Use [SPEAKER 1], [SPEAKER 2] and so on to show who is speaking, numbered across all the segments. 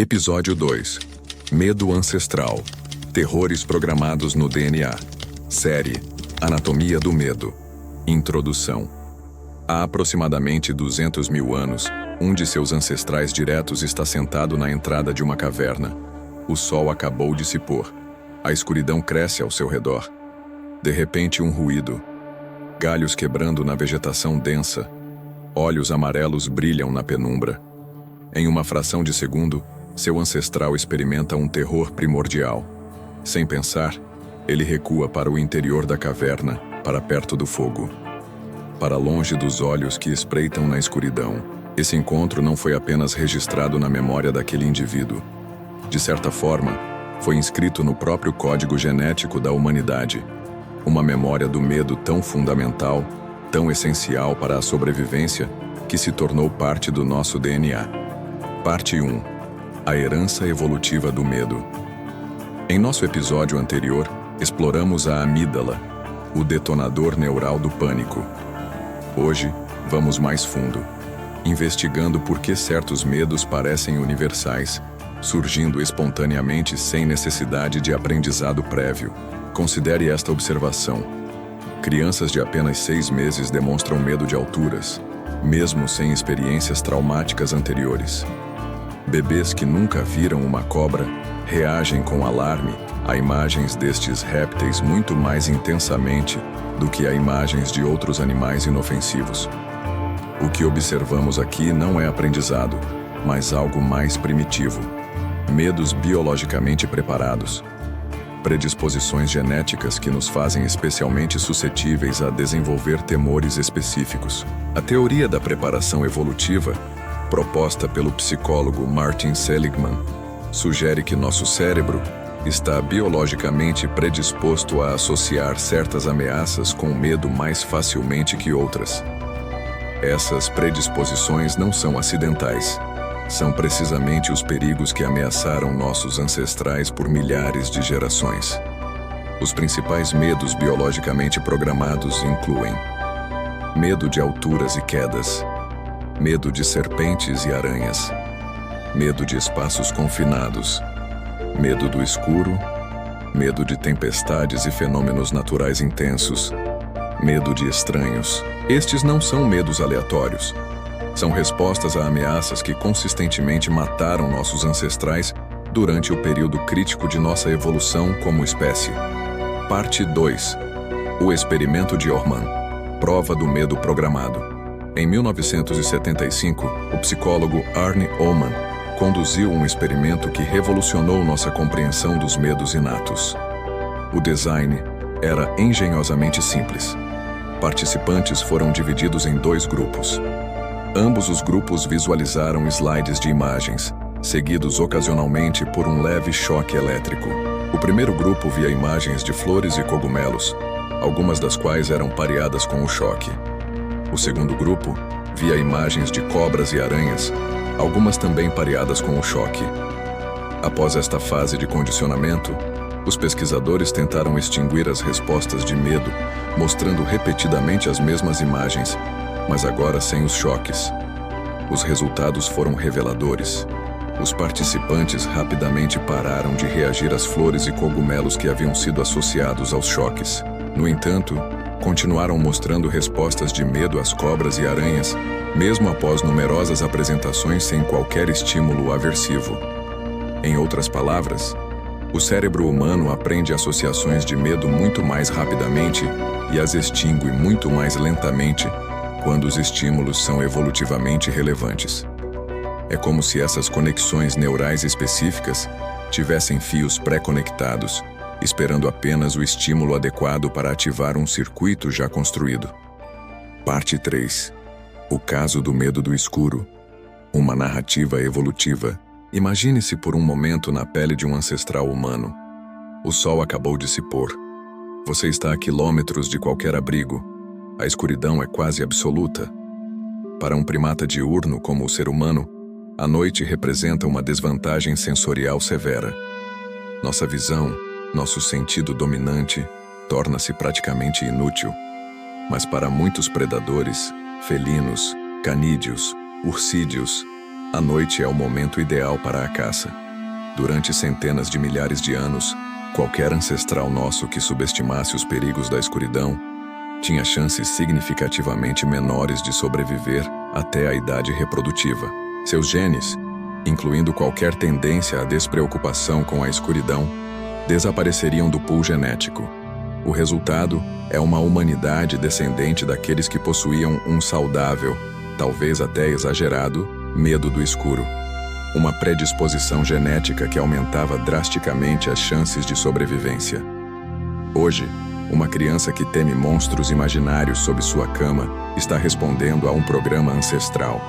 [SPEAKER 1] Episódio 2. Medo ancestral. Terrores programados no DNA. Série Anatomia do Medo. Introdução. Há aproximadamente 200 mil anos, um de seus ancestrais diretos está sentado na entrada de uma caverna. O sol acabou de se pôr. A escuridão cresce ao seu redor. De repente, um ruído. Galhos quebrando na vegetação densa. Olhos amarelos brilham na penumbra. Em uma fração de segundo, seu ancestral experimenta um terror primordial. Sem pensar, ele recua para o interior da caverna, para perto do fogo. Para longe dos olhos que espreitam na escuridão, esse encontro não foi apenas registrado na memória daquele indivíduo. De certa forma, foi inscrito no próprio código genético da humanidade. Uma memória do medo tão fundamental, tão essencial para a sobrevivência, que se tornou parte do nosso DNA. Parte 1. A herança evolutiva do medo. Em nosso episódio anterior, exploramos a amígdala, o detonador neural do pânico. Hoje, vamos mais fundo, investigando por que certos medos parecem universais, surgindo espontaneamente sem necessidade de aprendizado prévio. Considere esta observação. Crianças de apenas 6 meses demonstram medo de alturas, mesmo sem experiências traumáticas anteriores. Bebês que nunca viram uma cobra reagem com alarme a imagens destes répteis muito mais intensamente do que a imagens de outros animais inofensivos. O que observamos aqui não é aprendizado, mas algo mais primitivo. Medos biologicamente preparados. Predisposições genéticas que nos fazem especialmente suscetíveis a desenvolver temores específicos. A teoria da preparação evolutiva, proposta pelo psicólogo Martin Seligman, sugere que nosso cérebro está biologicamente predisposto a associar certas ameaças com medo mais facilmente que outras. Essas predisposições não são acidentais. São precisamente os perigos que ameaçaram nossos ancestrais por milhares de gerações. Os principais medos biologicamente programados incluem medo de alturas e quedas, medo de serpentes e aranhas, medo de espaços confinados, medo do escuro, medo de tempestades e fenômenos naturais intensos, medo de estranhos. Estes não são medos aleatórios. São respostas a ameaças que consistentemente mataram nossos ancestrais durante o período crítico de nossa evolução como espécie. Parte 2. O experimento de Orman. Prova do medo programado. Em 1975, o psicólogo Arne Ullman conduziu um experimento que revolucionou nossa compreensão dos medos inatos. O design era engenhosamente simples. Participantes foram divididos em 2 grupos. Ambos os grupos visualizaram slides de imagens, seguidos ocasionalmente por um leve choque elétrico. O primeiro grupo via imagens de flores e cogumelos, algumas das quais eram pareadas com o choque. O segundo grupo via imagens de cobras e aranhas, algumas também pareadas com o choque. Após esta fase de condicionamento, os pesquisadores tentaram extinguir as respostas de medo, mostrando repetidamente as mesmas imagens, mas agora sem os choques. Os resultados foram reveladores. Os participantes rapidamente pararam de reagir às flores e cogumelos que haviam sido associados aos choques. No entanto, continuaram mostrando respostas de medo às cobras e aranhas, mesmo após numerosas apresentações sem qualquer estímulo aversivo. Em outras palavras, o cérebro humano aprende associações de medo muito mais rapidamente e as extingue muito mais lentamente quando os estímulos são evolutivamente relevantes. É como se essas conexões neurais específicas tivessem fios pré-conectados, esperando apenas o estímulo adequado para ativar um circuito já construído. Parte 3. O caso do medo do escuro. Uma narrativa evolutiva. Imagine-se por um momento na pele de um ancestral humano. O sol acabou de se pôr. Você está a quilômetros de qualquer abrigo. A escuridão é quase absoluta. Para um primata diurno como o ser humano, a noite representa uma desvantagem sensorial severa. Nossa visão, nosso sentido dominante, torna-se praticamente inútil. Mas para muitos predadores, felinos, canídeos, urcídeos, A noite é o momento ideal para a caça. Durante centenas de milhares de anos, qualquer ancestral nosso que subestimasse os perigos da escuridão tinha chances significativamente menores de sobreviver até a idade reprodutiva. Seus genes, incluindo qualquer tendência à despreocupação com a escuridão, desapareceriam do pool genético. O resultado é uma humanidade descendente daqueles que possuíam um saudável, talvez até exagerado, medo do escuro. Uma predisposição genética que aumentava drasticamente as chances de sobrevivência. Hoje, uma criança que teme monstros imaginários sob sua cama está respondendo a um programa ancestral.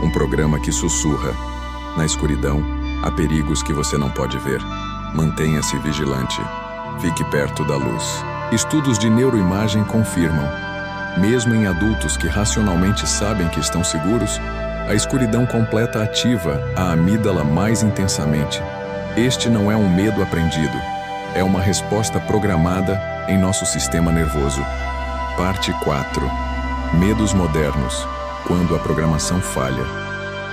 [SPEAKER 1] Um programa que sussurra: na escuridão, há perigos que você não pode ver. Mantenha-se vigilante. Fique perto da luz. Estudos de neuroimagem confirmam, mesmo em adultos que racionalmente sabem que estão seguros, a escuridão completa ativa a amígdala mais intensamente. Este não é um medo aprendido, é uma resposta programada em nosso sistema nervoso. Parte 4. Medos modernos, quando a programação falha.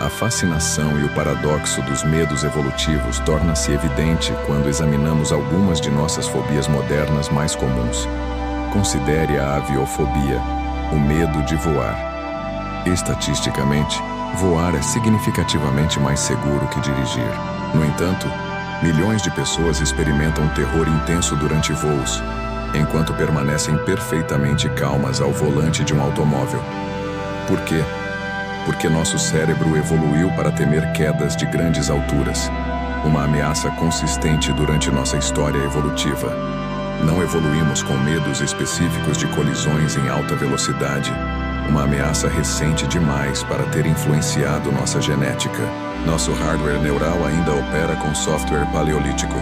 [SPEAKER 1] A fascinação e o paradoxo dos medos evolutivos torna-se evidente quando examinamos algumas de nossas fobias modernas mais comuns. Considere a aviofobia, o medo de voar. Estatisticamente, voar é significativamente mais seguro que dirigir. No entanto, milhões de pessoas experimentam terror intenso durante voos, enquanto permanecem perfeitamente calmas ao volante de um automóvel. Por quê? Porque nosso cérebro evoluiu para temer quedas de grandes alturas, uma ameaça consistente durante nossa história evolutiva. Não evoluímos com medos específicos de colisões em alta velocidade, uma ameaça recente demais para ter influenciado nossa genética. Nosso hardware neural ainda opera com software paleolítico.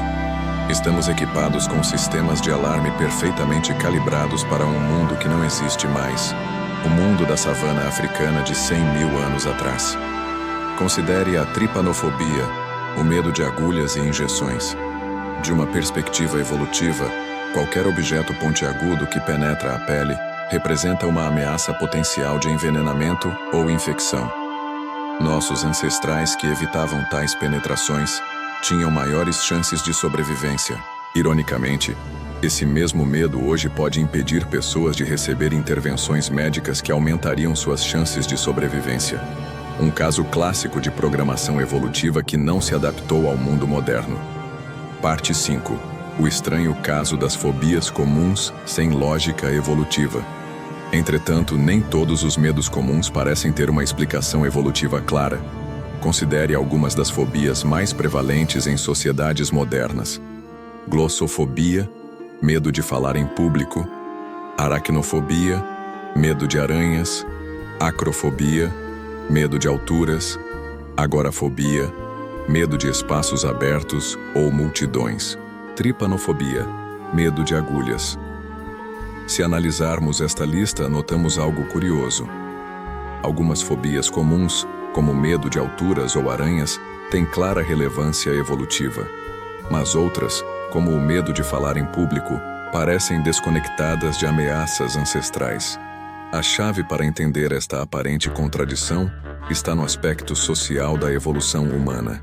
[SPEAKER 1] Estamos equipados com sistemas de alarme perfeitamente calibrados para um mundo que não existe mais. O mundo da savana africana de 100 mil anos atrás. Considere a tripanofobia, o medo de agulhas e injeções. De uma perspectiva evolutiva, qualquer objeto pontiagudo que penetra a pele representa uma ameaça potencial de envenenamento ou infecção. Nossos ancestrais que evitavam tais penetrações tinham maiores chances de sobrevivência. Ironicamente, esse mesmo medo hoje pode impedir pessoas de receber intervenções médicas que aumentariam suas chances de sobrevivência. Um caso clássico de programação evolutiva que não se adaptou ao mundo moderno. Parte 5. O estranho caso das fobias comuns sem lógica evolutiva. Entretanto, nem todos os medos comuns parecem ter uma explicação evolutiva clara. Considere algumas das fobias mais prevalentes em sociedades modernas. Glossofobia, medo de falar em público. Aracnofobia, medo de aranhas. Acrofobia, medo de alturas. Agorafobia, medo de espaços abertos ou multidões. Tripanofobia, medo de agulhas. Se analisarmos esta lista, notamos algo curioso. Algumas fobias comuns, como medo de alturas ou aranhas, têm clara relevância evolutiva. Mas outras, como o medo de falar em público, parecem desconectadas de ameaças ancestrais. A chave para entender esta aparente contradição está no aspecto social da evolução humana.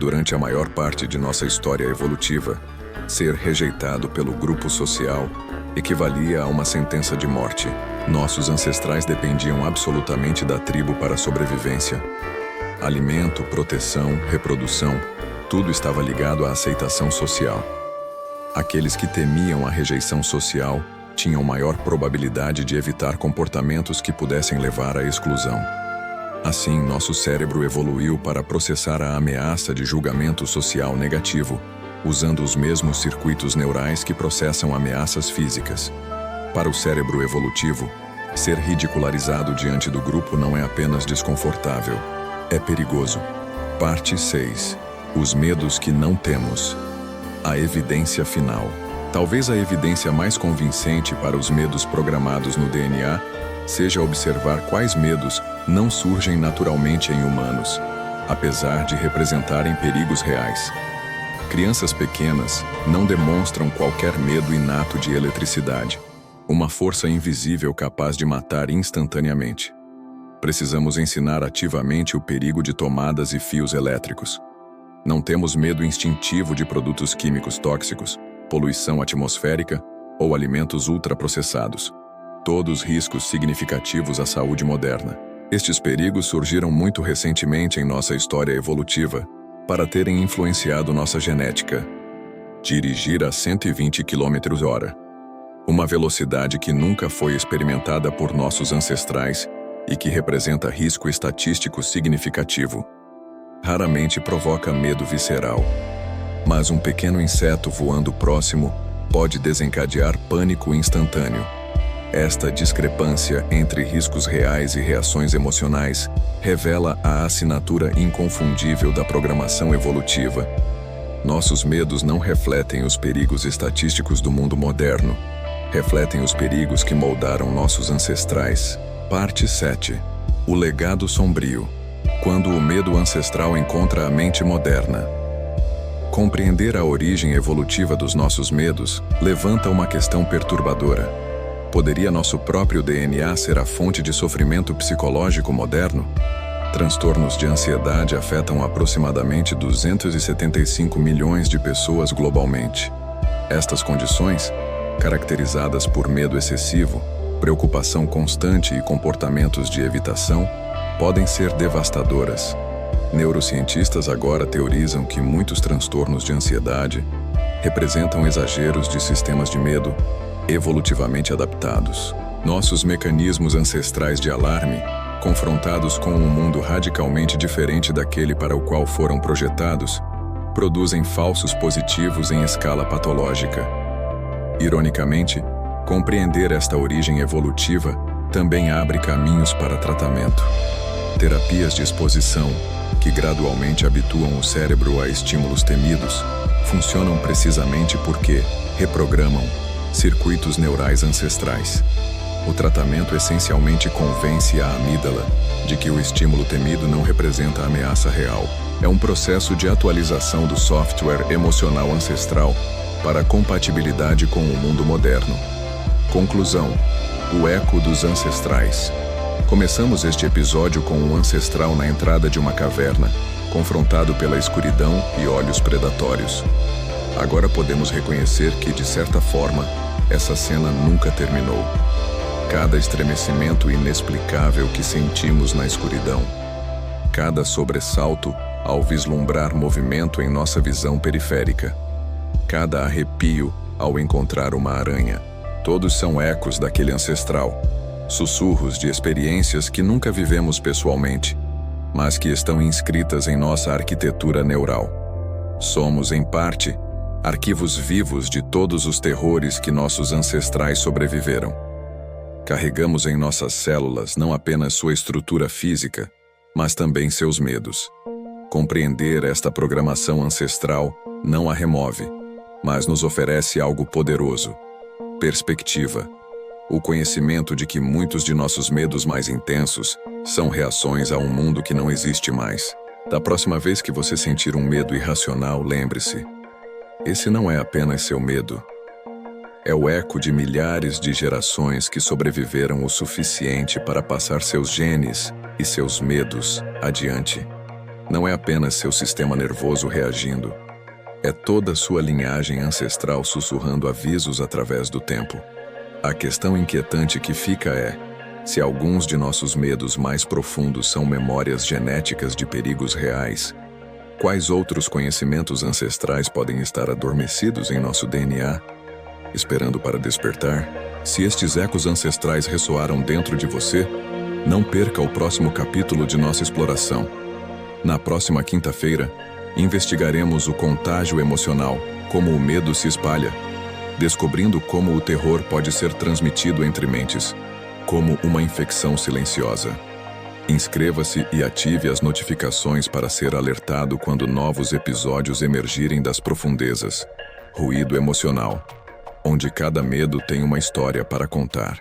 [SPEAKER 1] Durante a maior parte de nossa história evolutiva, ser rejeitado pelo grupo social equivalia a uma sentença de morte. Nossos ancestrais dependiam absolutamente da tribo para a sobrevivência. Alimento, proteção, reprodução, tudo estava ligado à aceitação social. Aqueles que temiam a rejeição social tinham maior probabilidade de evitar comportamentos que pudessem levar à exclusão. Assim, nosso cérebro evoluiu para processar a ameaça de julgamento social negativo, usando os mesmos circuitos neurais que processam ameaças físicas. Para o cérebro evolutivo, ser ridicularizado diante do grupo não é apenas desconfortável, é perigoso. Parte 6. Os medos que não temos. A evidência final. Talvez a evidência mais convincente para os medos programados no DNA seja observar quais medos não surgem naturalmente em humanos, apesar de representarem perigos reais. Crianças pequenas não demonstram qualquer medo inato de eletricidade, uma força invisível capaz de matar instantaneamente. precisamos ensinar ativamente o perigo de tomadas e fios elétricos. Não temos medo instintivo de produtos químicos tóxicos, poluição atmosférica ou alimentos ultraprocessados. Todos riscos significativos à saúde moderna. Estes perigos surgiram muito recentemente em nossa história evolutiva para terem influenciado nossa genética. Dirigir a 120 km/h. Uma velocidade que nunca foi experimentada por nossos ancestrais e que representa risco estatístico significativo. Raramente provoca medo visceral, mas um pequeno inseto voando próximo pode desencadear pânico instantâneo. Esta discrepância entre riscos reais e reações emocionais revela a assinatura inconfundível da programação evolutiva. Nossos medos não refletem os perigos estatísticos do mundo moderno, refletem os perigos que moldaram nossos ancestrais. Parte 7. O legado sombrio. Quando o medo ancestral encontra a mente moderna. Compreender a origem evolutiva dos nossos medos levanta uma questão perturbadora. Poderia nosso próprio DNA ser a fonte de sofrimento psicológico moderno? Transtornos de ansiedade afetam aproximadamente 275 milhões de pessoas globalmente. Estas condições, caracterizadas por medo excessivo, preocupação constante e comportamentos de evitação, podem ser devastadoras. Neurocientistas agora teorizam que muitos transtornos de ansiedade representam exageros de sistemas de medo evolutivamente adaptados. Nossos mecanismos ancestrais de alarme, confrontados com um mundo radicalmente diferente daquele para o qual foram projetados, produzem falsos positivos em escala patológica. Ironicamente, compreender esta origem evolutiva também abre caminhos para tratamento. Terapias de exposição, que gradualmente habituam o cérebro a estímulos temidos, funcionam precisamente porque reprogramam circuitos neurais ancestrais. O tratamento essencialmente convence a amígdala de que o estímulo temido não representa ameaça real. É um processo de atualização do software emocional ancestral para compatibilidade com o mundo moderno. Conclusão: o eco dos ancestrais. Começamos este episódio com um ancestral na entrada de uma caverna, confrontado pela escuridão e olhos predatórios. Agora podemos reconhecer que, de certa forma, essa cena nunca terminou. Cada estremecimento inexplicável que sentimos na escuridão, cada sobressalto ao vislumbrar movimento em nossa visão periférica, cada arrepio ao encontrar uma aranha, todos são ecos daquele ancestral, sussurros de experiências que nunca vivemos pessoalmente, mas que estão inscritas em nossa arquitetura neural. Somos, em parte, arquivos vivos de todos os terrores que nossos ancestrais sobreviveram. Carregamos em nossas células não apenas sua estrutura física, mas também seus medos. Compreender esta programação ancestral não a remove, mas nos oferece algo poderoso: perspectiva. O conhecimento de que muitos de nossos medos mais intensos são reações a um mundo que não existe mais. Da próxima vez que você sentir um medo irracional, lembre-se: esse não é apenas seu medo. É o eco de milhares de gerações que sobreviveram o suficiente para passar seus genes e seus medos adiante. Não é apenas seu sistema nervoso reagindo. É toda sua linhagem ancestral sussurrando avisos através do tempo. A questão inquietante que fica é: se alguns de nossos medos mais profundos são memórias genéticas de perigos reais, quais outros conhecimentos ancestrais podem estar adormecidos em nosso DNA, esperando para despertar? Se estes ecos ancestrais ressoaram dentro de você, não perca o próximo capítulo de nossa exploração. Na próxima quinta-feira, investigaremos o contágio emocional, como o medo se espalha, descobrindo como o terror pode ser transmitido entre mentes, como uma infecção silenciosa. Inscreva-se e ative as notificações para ser alertado quando novos episódios emergirem das profundezas. Ruído emocional, onde cada medo tem uma história para contar.